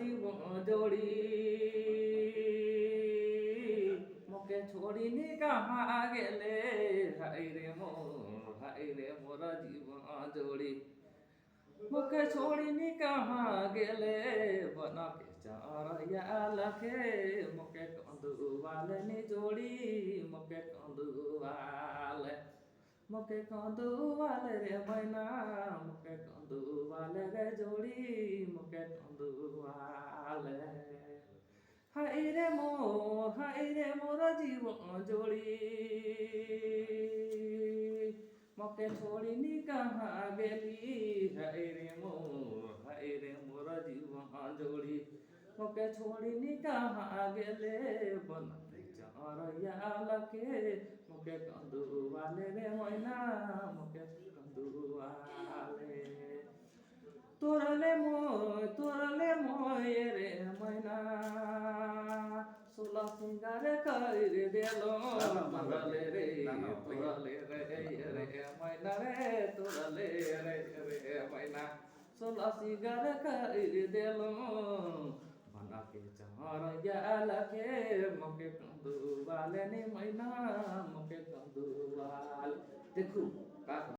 जीवन जोड़ी मोके छोड़ीनी कहाँ गेले हाय रे मोर जीवन जोड़ी मोके छोड़ीनी कहाँ गेले बन के चरया लखे मोके कंदुवाले नी जोड़ी मोके कंदुवाले रे मैना मोके कंदुवाले रे जोड़ी मोके कंदुवाले हाय रे मोर जीवन जोड़ी मोके छोड़ीनी कहाँ गेली हाय रे मोर जीवन जोड़ी मोके छोड़ीनी कहाँ गेले बनते चरया लखे मोके कंदुवाले रे मैना मोके कंदुवाले तोरले मोय रे मैना सोला सिंगार कर देलो तोरले रे मैना रे तोरले रे मैना सोला सिंगार कर देलो बना के चरया लखे मोके कंदुवाले नी मैना मोके कंदुवाले देखू का